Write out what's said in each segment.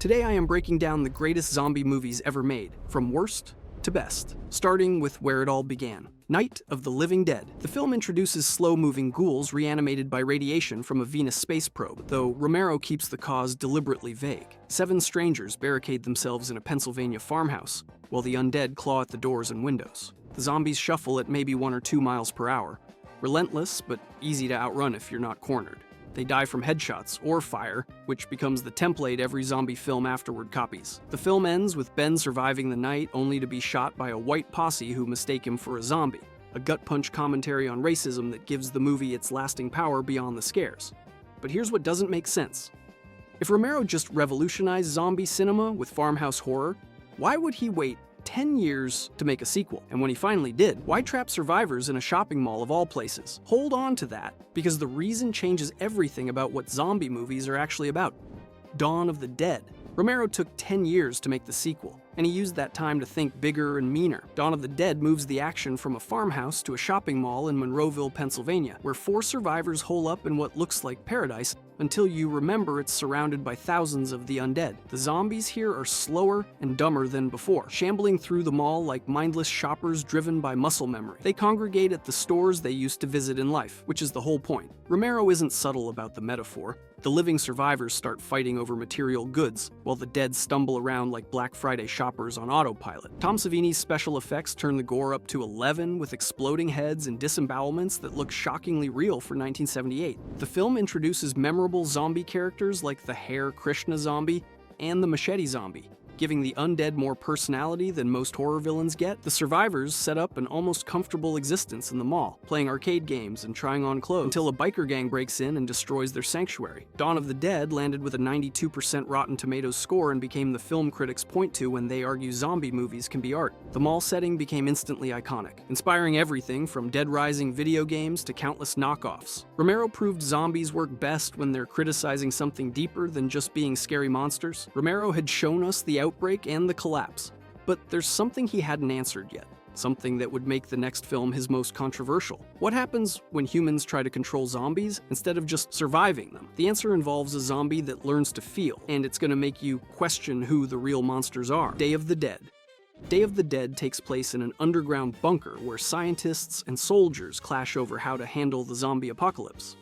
Today I am breaking down the greatest zombie movies ever made, from worst to best, starting with where it all began. Night of the Living Dead. The film introduces slow-moving ghouls reanimated by radiation from a Venus space probe, though Romero keeps the cause deliberately vague. 7 strangers barricade themselves in a Pennsylvania farmhouse, while the undead claw at the doors and windows. The zombies shuffle at maybe 1 or 2 miles per hour, relentless but easy to outrun if you're not cornered. They die from headshots or fire, which becomes the template every zombie film afterward copies. The film ends with Ben surviving the night only to be shot by a white posse who mistake him for a zombie, a gut-punch commentary on racism that gives the movie its lasting power beyond the scares. But here's what doesn't make sense. If Romero just revolutionized zombie cinema with farmhouse horror, why would he wait 10 years to make a sequel? And when he finally did, why trap survivors in a shopping mall of all places? Hold on to that, because the reason changes everything about what zombie movies are actually about. Dawn of the Dead. Romero took 10 years to make the sequel, and he used that time to think bigger and meaner. Dawn of the Dead moves the action from a farmhouse to a shopping mall in Monroeville, Pennsylvania, where 4 survivors hole up in what looks like paradise until you remember it's surrounded by thousands of the undead. The zombies here are slower and dumber than before, shambling through the mall like mindless shoppers driven by muscle memory. They congregate at the stores they used to visit in life, which is the whole point. Romero isn't subtle about the metaphor. The living survivors start fighting over material goods, while the dead stumble around like Black Friday shoppers on autopilot. Tom Savini's special effects turn the gore up to 11 with exploding heads and disembowelments that look shockingly real for 1978. The film introduces memorable zombie characters like the Hare Krishna zombie and the Machete zombie, giving the undead more personality than most horror villains get. The survivors set up an almost comfortable existence in the mall, playing arcade games and trying on clothes, until a biker gang breaks in and destroys their sanctuary. Dawn of the Dead landed with a 92% Rotten Tomatoes score and became the film critics point to when they argue zombie movies can be art. The mall setting became instantly iconic, inspiring everything from Dead Rising video games to countless knockoffs. Romero proved zombies work best when they're criticizing something deeper than just being scary monsters. Romero had shown us the outbreak and the collapse, but there's something he hadn't answered yet, something that would make the next film his most controversial. What happens when humans try to control zombies instead of just surviving them? The answer involves a zombie that learns to feel, and it's going to make you question who the real monsters are. Day of the Dead. Day of the Dead takes place in an underground bunker where scientists and soldiers clash over how to handle the zombie apocalypse.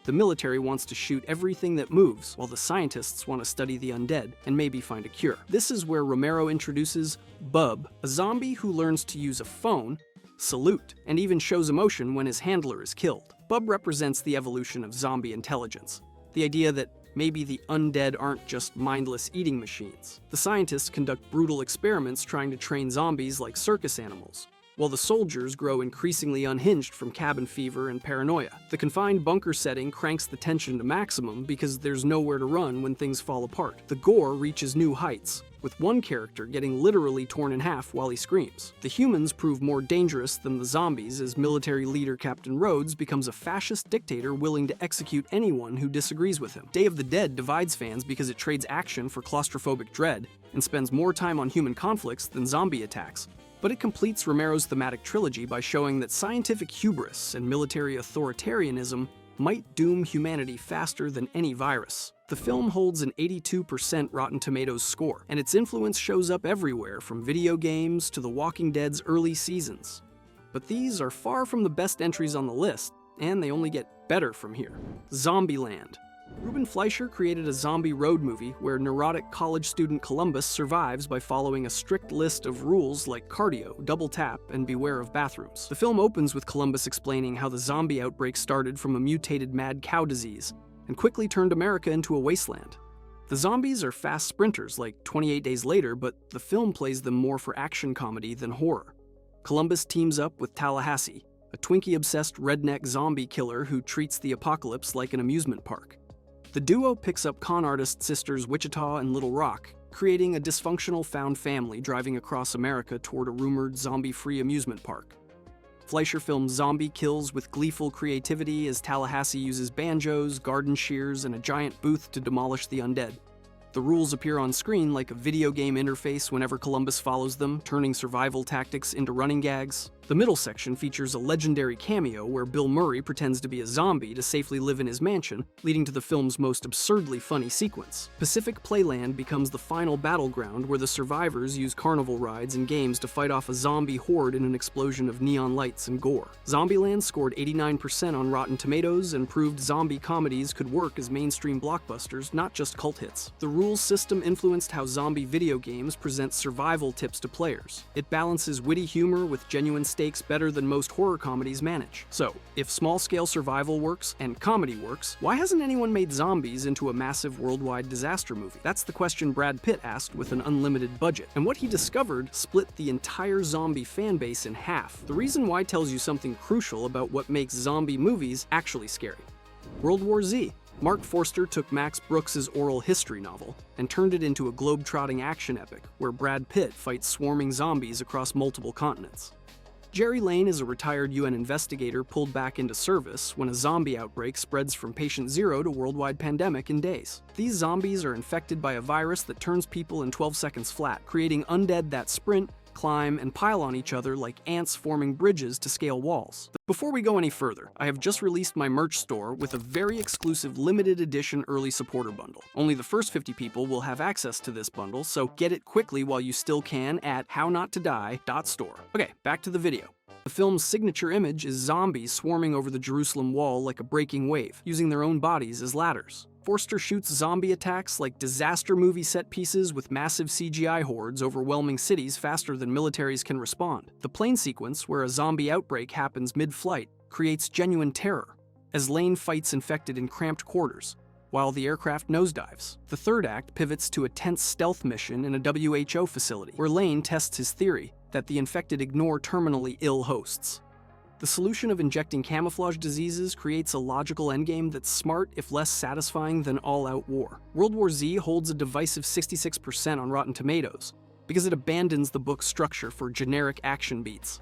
The military wants to shoot everything that moves, while the scientists want to study the undead and maybe find a cure. This is where Romero introduces Bub, a zombie who learns to use a phone, salute, and even shows emotion when his handler is killed. Bub represents the evolution of zombie intelligence, the idea that maybe the undead aren't just mindless eating machines. The scientists conduct brutal experiments trying to train zombies like circus animals, while the soldiers grow increasingly unhinged from cabin fever and paranoia. The confined bunker setting cranks the tension to maximum because there's nowhere to run when things fall apart. The gore reaches new heights, with one character getting literally torn in half while he screams. The humans prove more dangerous than the zombies as military leader Captain Rhodes becomes a fascist dictator willing to execute anyone who disagrees with him. Day of the Dead divides fans because it trades action for claustrophobic dread and spends more time on human conflicts than zombie attacks. But it completes Romero's thematic trilogy by showing that scientific hubris and military authoritarianism might doom humanity faster than any virus. The film holds an 82% Rotten Tomatoes score, and its influence shows up everywhere from video games to The Walking Dead's early seasons. But these are far from the best entries on the list, and they only get better from here. Zombieland. Ruben Fleischer created a zombie road movie where neurotic college student Columbus survives by following a strict list of rules like cardio, double tap, and beware of bathrooms. The film opens with Columbus explaining how the zombie outbreak started from a mutated mad cow disease and quickly turned America into a wasteland. The zombies are fast sprinters like 28 Days Later, but the film plays them more for action comedy than horror. Columbus teams up with Tallahassee, a Twinkie-obsessed redneck zombie killer who treats the apocalypse like an amusement park. The duo picks up con artist sisters Wichita and Little Rock, creating a dysfunctional found family driving across America toward a rumored zombie-free amusement park. Fleischer films zombie kills with gleeful creativity as Tallahassee uses banjos, garden shears, and a giant booth to demolish the undead. The rules appear on screen like a video game interface whenever Columbus follows them, turning survival tactics into running gags. The middle section features a legendary cameo where Bill Murray pretends to be a zombie to safely live in his mansion, leading to the film's most absurdly funny sequence. Pacific Playland becomes the final battleground where the survivors use carnival rides and games to fight off a zombie horde in an explosion of neon lights and gore. Zombieland scored 89% on Rotten Tomatoes and proved zombie comedies could work as mainstream blockbusters, not just cult hits. The rules system influenced how zombie video games present survival tips to players. It balances witty humor with genuine stakes better than most horror comedies manage. So, if small-scale survival works and comedy works, why hasn't anyone made zombies into a massive worldwide disaster movie? That's the question Brad Pitt asked with an unlimited budget. And what he discovered split the entire zombie fan base in half. The reason why tells you something crucial about what makes zombie movies actually scary. World War Z. Mark Forster took Max Brooks' oral history novel and turned it into a globe-trotting action epic where Brad Pitt fights swarming zombies across multiple continents. Jerry Lane is a retired UN investigator pulled back into service when a zombie outbreak spreads from patient zero to worldwide pandemic in days. These zombies are infected by a virus that turns people in 12 seconds flat, creating undead that sprint, climb, and pile on each other like ants forming bridges to scale walls. Before we go any further, I have just released my merch store with a very exclusive limited edition early supporter bundle. Only the first 50 people will have access to this bundle, so get it quickly while you still can at hownottodie.store. Okay, back to the video. The film's signature image is zombies swarming over the Jerusalem wall like a breaking wave, using their own bodies as ladders. Forster shoots zombie attacks like disaster movie set pieces with massive CGI hordes overwhelming cities faster than militaries can respond. The plane sequence, where a zombie outbreak happens mid-flight, creates genuine terror, as Lane fights infected in cramped quarters, while the aircraft nosedives. The third act pivots to a tense stealth mission in a WHO facility, where Lane tests his theory that the infected ignore terminally ill hosts. The solution of injecting camouflage diseases creates a logical endgame that's smart if less satisfying than all-out war. World War Z holds a divisive 66% on Rotten Tomatoes because it abandons the book's structure for generic action beats.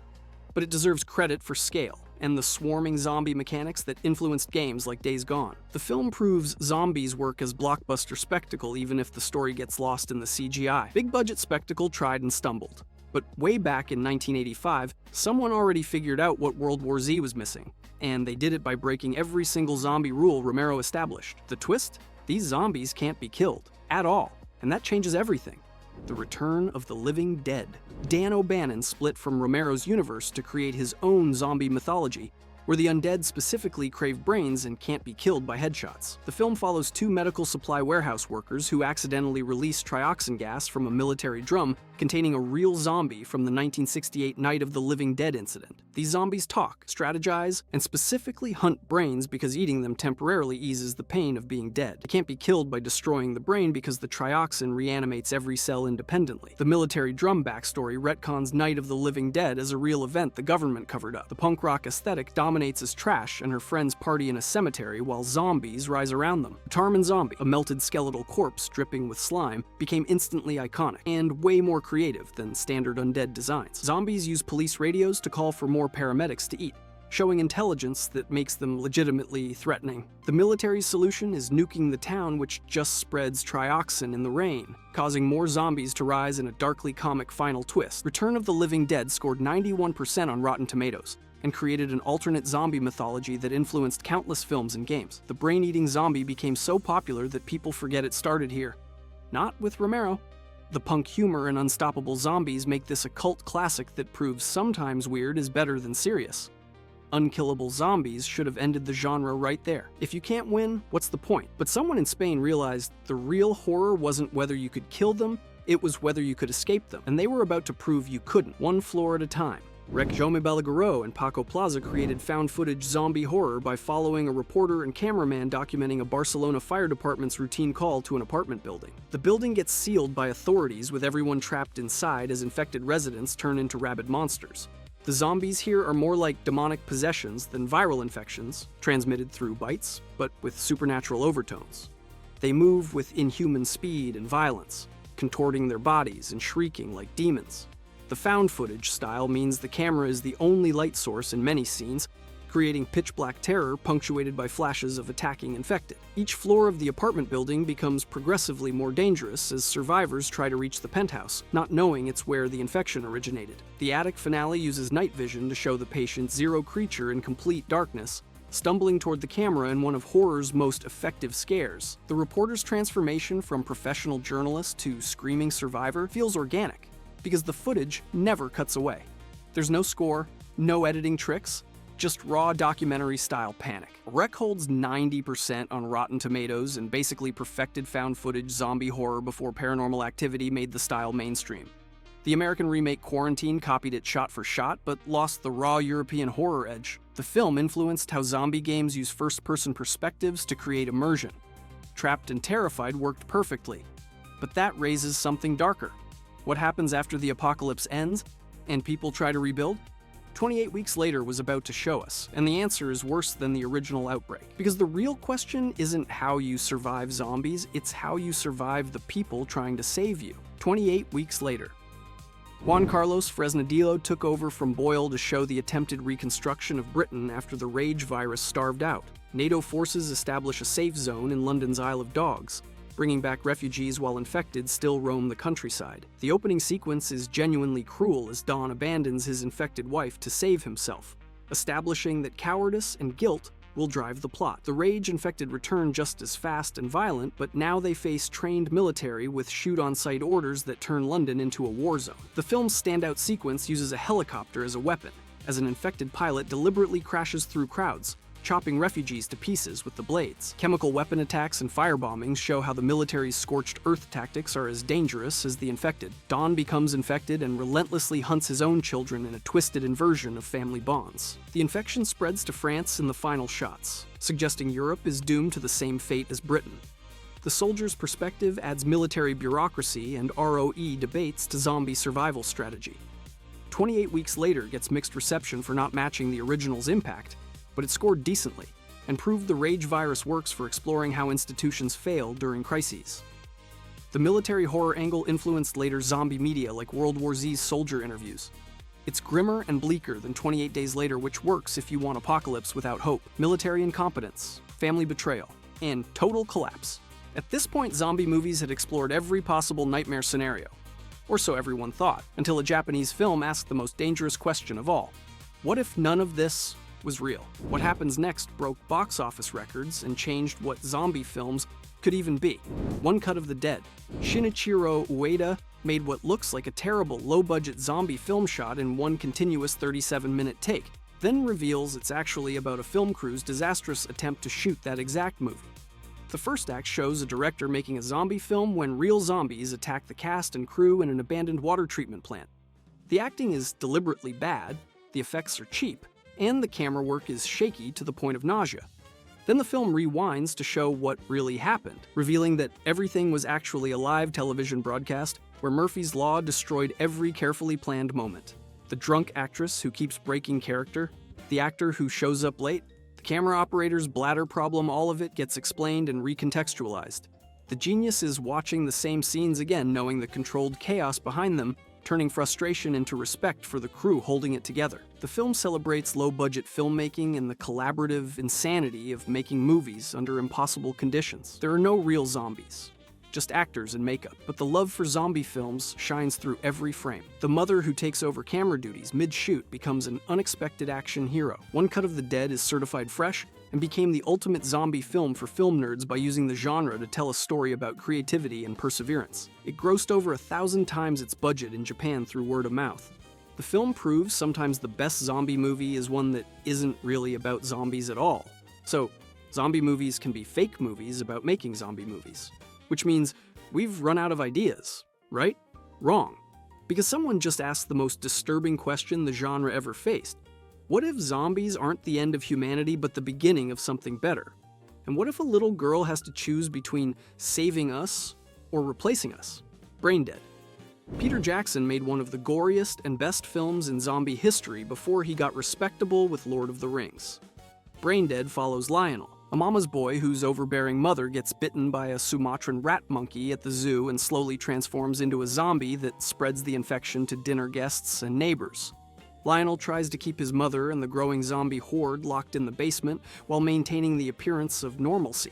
But it deserves credit for scale and the swarming zombie mechanics that influenced games like Days Gone. The film proves zombies work as blockbuster spectacle even if the story gets lost in the CGI. Big-budget spectacle tried and stumbled. But way back in 1985, someone already figured out what World War Z was missing, and they did it by breaking every single zombie rule Romero established. The twist? These zombies can't be killed, at all, and that changes everything. The Return of the Living Dead. Dan O'Bannon split from Romero's universe to create his own zombie mythology, where the undead specifically crave brains and can't be killed by headshots. The film follows two medical supply warehouse workers who accidentally release trioxin gas from a military drum containing a real zombie from the 1968 Night of the Living Dead incident. These zombies talk, strategize, and specifically hunt brains because eating them temporarily eases the pain of being dead. They can't be killed by destroying the brain because the trioxin reanimates every cell independently. The military drum backstory retcons Night of the Living Dead as a real event the government covered up. The punk rock aesthetic dominates as trash and her friends party in a cemetery while zombies rise around them. Tarman Zombie, a melted skeletal corpse dripping with slime, became instantly iconic and way more creative than standard undead designs. Zombies use police radios to call for more paramedics to eat, showing intelligence that makes them legitimately threatening. The military's solution is nuking the town, which just spreads trioxin in the rain, causing more zombies to rise in a darkly comic final twist. Return of the Living Dead scored 91% on Rotten Tomatoes, and created an alternate zombie mythology that influenced countless films and games. The brain-eating zombie became so popular that people forget it started here. Not with Romero. The punk humor and unstoppable zombies make this a cult classic that proves sometimes weird is better than serious. Unkillable Zombies should have ended the genre right there. If you can't win, what's the point? But someone in Spain realized the real horror wasn't whether you could kill them, it was whether you could escape them. And they were about to prove you couldn't, one floor at a time. Rec Jaume Balagueró and Paco Plaza created found-footage zombie horror by following a reporter and cameraman documenting a Barcelona fire department's routine call to an apartment building. The building gets sealed by authorities with everyone trapped inside as infected residents turn into rabid monsters. The zombies here are more like demonic possessions than viral infections, transmitted through bites, but with supernatural overtones. They move with inhuman speed and violence, contorting their bodies and shrieking like demons. The found footage style means the camera is the only light source in many scenes, creating pitch-black terror punctuated by flashes of attacking infected. Each floor of the apartment building becomes progressively more dangerous as survivors try to reach the penthouse, not knowing it's where the infection originated. The attic finale uses night vision to show the patient Zero Creature in complete darkness, stumbling toward the camera in one of horror's most effective scares. The reporter's transformation from professional journalist to screaming survivor feels organic, because the footage never cuts away. There's no score, no editing tricks, just raw documentary-style panic. Rec holds 90% on Rotten Tomatoes and basically perfected found footage zombie horror before Paranormal Activity made the style mainstream. The American remake Quarantine copied it shot for shot, but lost the raw European horror edge. The film influenced how zombie games use first-person perspectives to create immersion. Trapped and Terrified worked perfectly, but that raises something darker. What happens after the apocalypse ends, and people try to rebuild? 28 Weeks Later was about to show us, and the answer is worse than the original outbreak. Because the real question isn't how you survive zombies, it's how you survive the people trying to save you. 28 Weeks Later. Juan Carlos Fresnadillo took over from Boyle to show the attempted reconstruction of Britain after the rage virus starved out. NATO forces establish a safe zone in London's Isle of Dogs, bringing back refugees while infected still roam the countryside. The opening sequence is genuinely cruel as Don abandons his infected wife to save himself, establishing that cowardice and guilt will drive the plot. The rage-infected return just as fast and violent, but now they face trained military with shoot-on-sight orders that turn London into a war zone. The film's standout sequence uses a helicopter as a weapon, as an infected pilot deliberately crashes through crowds, chopping refugees to pieces with the blades. Chemical weapon attacks and firebombings show how the military's scorched earth tactics are as dangerous as the infected. Don becomes infected and relentlessly hunts his own children in a twisted inversion of family bonds. The infection spreads to France in the final shots, suggesting Europe is doomed to the same fate as Britain. The soldier's perspective adds military bureaucracy and ROE debates to zombie survival strategy. 28 Weeks Later gets mixed reception for not matching the original's impact, but it scored decently, and proved the rage virus works for exploring how institutions fail during crises. The military horror angle influenced later zombie media like World War Z's soldier interviews. It's grimmer and bleaker than 28 Days Later, which works if you want apocalypse without hope. Military incompetence, family betrayal, and total collapse. At this point, zombie movies had explored every possible nightmare scenario, or so everyone thought, until a Japanese film asked the most dangerous question of all. What if none of this was real? What Happens Next broke box office records and changed what zombie films could even be. One Cut of the Dead. Shinichiro Ueda made what looks like a terrible low-budget zombie film shot in one continuous 37-minute take, then reveals it's actually about a film crew's disastrous attempt to shoot that exact movie. The first act shows a director making a zombie film when real zombies attack the cast and crew in an abandoned water treatment plant. The acting is deliberately bad, the effects are cheap, and the camera work is shaky to the point of nausea. Then the film rewinds to show what really happened, revealing that everything was actually a live television broadcast where Murphy's Law destroyed every carefully planned moment. The drunk actress who keeps breaking character, the actor who shows up late, the camera operator's bladder problem, all of it gets explained and recontextualized. The genius is watching the same scenes again, knowing the controlled chaos behind them, turning frustration into respect for the crew holding it together. The film celebrates low-budget filmmaking and the collaborative insanity of making movies under impossible conditions. There are no real zombies, just actors and makeup, but the love for zombie films shines through every frame. The mother who takes over camera duties mid-shoot becomes an unexpected action hero. One Cut of the Dead is certified fresh and became the ultimate zombie film for film nerds by using the genre to tell a story about creativity and perseverance. It grossed over 1,000 times its budget in Japan through word of mouth. The film proves sometimes the best zombie movie is one that isn't really about zombies at all. So, zombie movies can be fake movies about making zombie movies. Which means we've run out of ideas, right? Wrong. Because someone just asked the most disturbing question the genre ever faced. What if zombies aren't the end of humanity but the beginning of something better? And what if a little girl has to choose between saving us or replacing us? Braindead. Peter Jackson made one of the goriest and best films in zombie history before he got respectable with Lord of the Rings. Braindead follows Lionel, a mama's boy whose overbearing mother gets bitten by a Sumatran rat monkey at the zoo and slowly transforms into a zombie that spreads the infection to dinner guests and neighbors. Lionel tries to keep his mother and the growing zombie horde locked in the basement while maintaining the appearance of normalcy.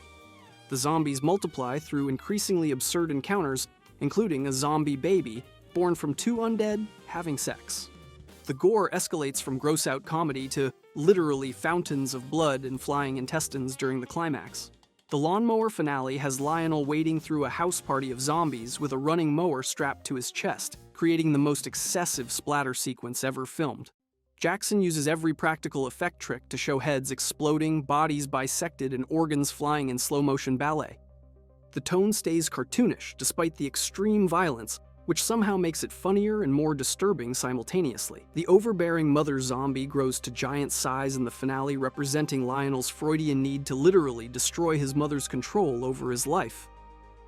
The zombies multiply through increasingly absurd encounters, including a zombie baby born from two undead having sex. The gore escalates from gross-out comedy to literally fountains of blood and flying intestines during the climax. The lawnmower finale has Lionel wading through a house party of zombies with a running mower strapped to his chest, creating the most excessive splatter sequence ever filmed. Jackson uses every practical effect trick to show heads exploding, bodies bisected, and organs flying in slow-motion ballet. The tone stays cartoonish despite the extreme violence, which somehow makes it funnier and more disturbing simultaneously. The overbearing mother zombie grows to giant size in the finale, representing Lionel's Freudian need to literally destroy his mother's control over his life.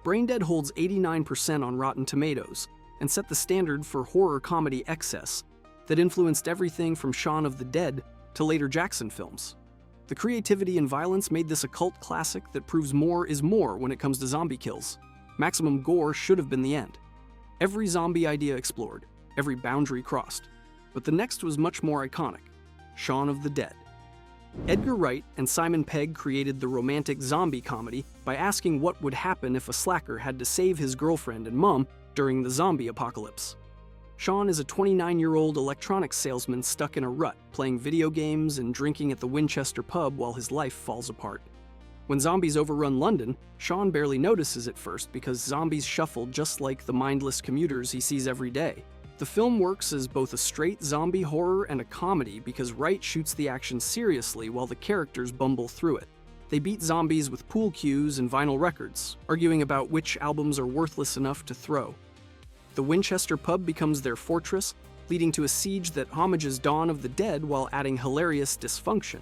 Braindead holds 89% on Rotten Tomatoes and set the standard for horror comedy excess that influenced everything from Shaun of the Dead to later Jackson films. The creativity and violence made this a cult classic that proves more is more when it comes to zombie kills. Maximum gore should have been the end. Every zombie idea explored, every boundary crossed. But the next was much more iconic: Shaun of the Dead. Edgar Wright and Simon Pegg created the romantic zombie comedy by asking what would happen if a slacker had to save his girlfriend and mom during the zombie apocalypse. Shaun is a 29-year-old electronics salesman stuck in a rut, playing video games and drinking at the Winchester pub while his life falls apart. When zombies overrun London, Shaun barely notices at first because zombies shuffle just like the mindless commuters he sees every day. The film works as both a straight zombie horror and a comedy because Wright shoots the action seriously while the characters bumble through it. They beat zombies with pool cues and vinyl records, arguing about which albums are worthless enough to throw. The Winchester pub becomes their fortress, leading to a siege that homages Dawn of the Dead while adding hilarious dysfunction.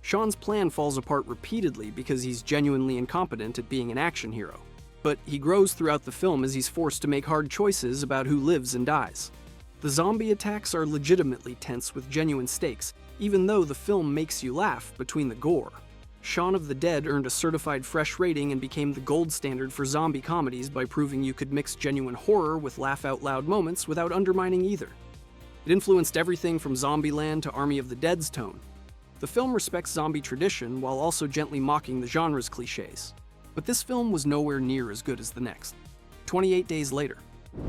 Shaun's plan falls apart repeatedly because he's genuinely incompetent at being an action hero. But he grows throughout the film as he's forced to make hard choices about who lives and dies. The zombie attacks are legitimately tense with genuine stakes, even though the film makes you laugh between the gore. Shaun of the Dead earned a certified fresh rating and became the gold standard for zombie comedies by proving you could mix genuine horror with laugh-out-loud moments without undermining either. It influenced everything from Zombieland to Army of the Dead's tone. The film respects zombie tradition while also gently mocking the genre's cliches. But this film was nowhere near as good as the next. 28 Days Later.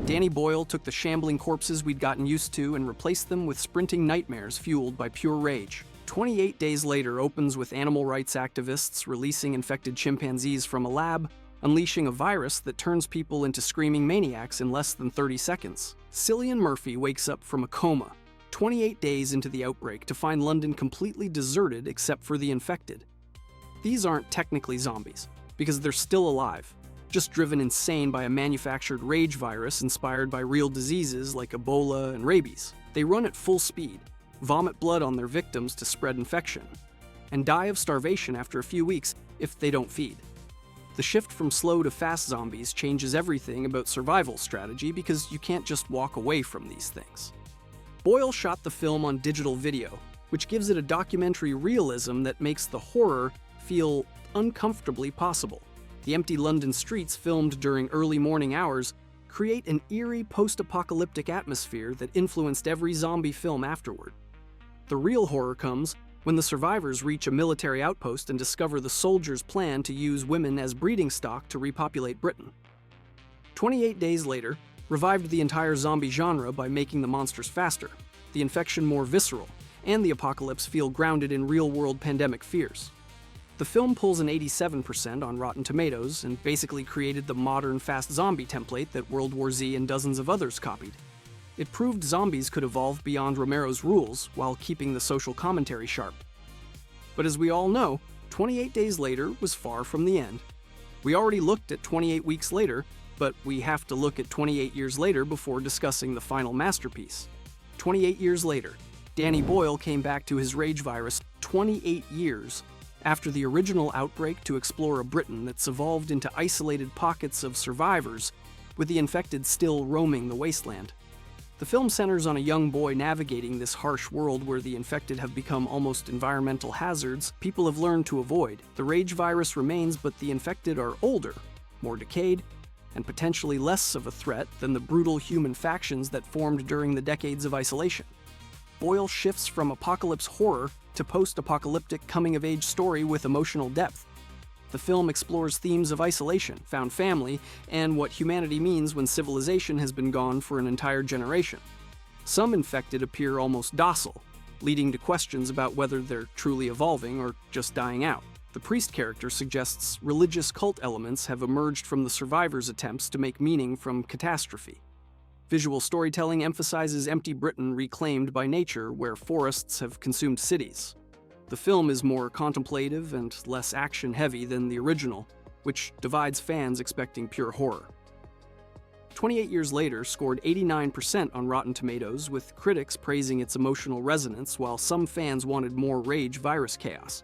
Danny Boyle took the shambling corpses we'd gotten used to and replaced them with sprinting nightmares fueled by pure rage. 28 Days Later opens with animal rights activists releasing infected chimpanzees from a lab, unleashing a virus that turns people into screaming maniacs in less than 30 seconds. Cillian Murphy wakes up from a coma 28 days into the outbreak to find London completely deserted except for the infected. These aren't technically zombies, because they're still alive, just driven insane by a manufactured rage virus inspired by real diseases like Ebola and rabies. They run at full speed, vomit blood on their victims to spread infection, and die of starvation after a few weeks if they don't feed. The shift from slow to fast zombies changes everything about survival strategy because you can't just walk away from these things. Boyle shot the film on digital video, which gives it a documentary realism that makes the horror feel uncomfortably possible. The empty London streets filmed during early morning hours create an eerie post-apocalyptic atmosphere that influenced every zombie film afterward. The real horror comes when the survivors reach a military outpost and discover the soldiers' plan to use women as breeding stock to repopulate Britain. 28 Days Later revived the entire zombie genre by making the monsters faster, the infection more visceral, and the apocalypse feel grounded in real-world pandemic fears. The film pulls an 87% on Rotten Tomatoes and basically created the modern fast zombie template that World War Z and dozens of others copied. It proved zombies could evolve beyond Romero's rules while keeping the social commentary sharp. But as we all know, 28 Days Later was far from the end. We already looked at 28 Weeks Later, but we have to look at 28 years later before discussing the final masterpiece. 28 years later, Danny Boyle came back to his rage virus 28 years after the original outbreak to explore a Britain that's evolved into isolated pockets of survivors, with the infected still roaming the wasteland. The film centers on a young boy navigating this harsh world where the infected have become almost environmental hazards people have learned to avoid. The rage virus remains, but the infected are older, more decayed, and potentially less of a threat than the brutal human factions that formed during the decades of isolation. Boyle shifts from apocalypse horror to post-apocalyptic coming-of-age story with emotional depth. The film explores themes of isolation, found family, and what humanity means when civilization has been gone for an entire generation. Some infected appear almost docile, leading to questions about whether they're truly evolving or just dying out. The priest character suggests religious cult elements have emerged from the survivors' attempts to make meaning from catastrophe. Visual storytelling emphasizes empty Britain reclaimed by nature where forests have consumed cities. The film is more contemplative and less action-heavy than the original, which divides fans expecting pure horror. 28 years later scored 89% on Rotten Tomatoes, with critics praising its emotional resonance while some fans wanted more rage virus chaos.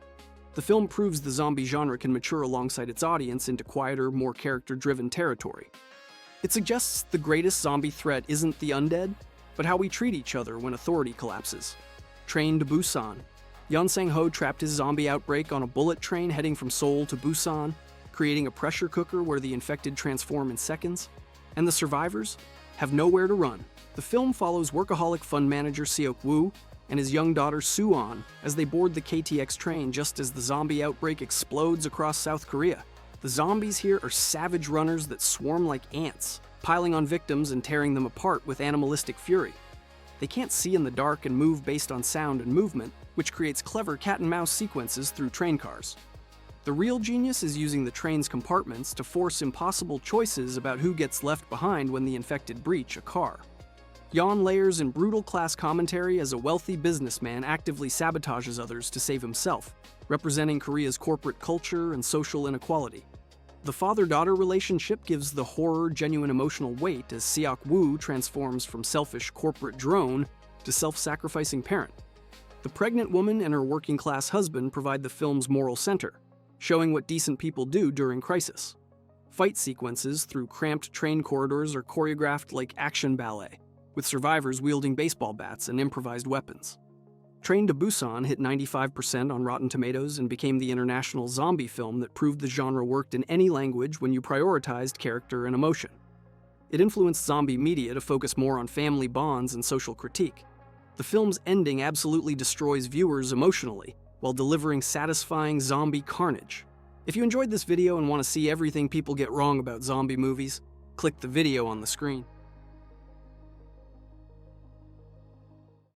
The film proves the zombie genre can mature alongside its audience into quieter, more character-driven territory. It suggests the greatest zombie threat isn't the undead, but how we treat each other when authority collapses. Train to Busan. Yeon Sang-ho trapped his zombie outbreak on a bullet train heading from Seoul to Busan, creating a pressure cooker where the infected transform in seconds. And the survivors have nowhere to run. The film follows workaholic fund manager Seok-woo and his young daughter Soo-on as they board the KTX train just as the zombie outbreak explodes across South Korea. The zombies here are savage runners that swarm like ants, piling on victims and tearing them apart with animalistic fury. They can't see in the dark and move based on sound and movement, which creates clever cat-and-mouse sequences through train cars. The real genius is using the train's compartments to force impossible choices about who gets left behind when the infected breach a car. Yeon layers in brutal class commentary as a wealthy businessman actively sabotages others to save himself, representing Korea's corporate culture and social inequality. The father-daughter relationship gives the horror genuine emotional weight as Seok-woo transforms from selfish corporate drone to self-sacrificing parent. The pregnant woman and her working-class husband provide the film's moral center, showing what decent people do during crisis. Fight sequences through cramped train corridors are choreographed like action ballet, with survivors wielding baseball bats and improvised weapons. Train to Busan hit 95% on Rotten Tomatoes and became the international zombie film that proved the genre worked in any language when you prioritized character and emotion. It influenced zombie media to focus more on family bonds and social critique. The film's ending absolutely destroys viewers emotionally, while delivering satisfying zombie carnage. If you enjoyed this video and want to see everything people get wrong about zombie movies, click the video on the screen.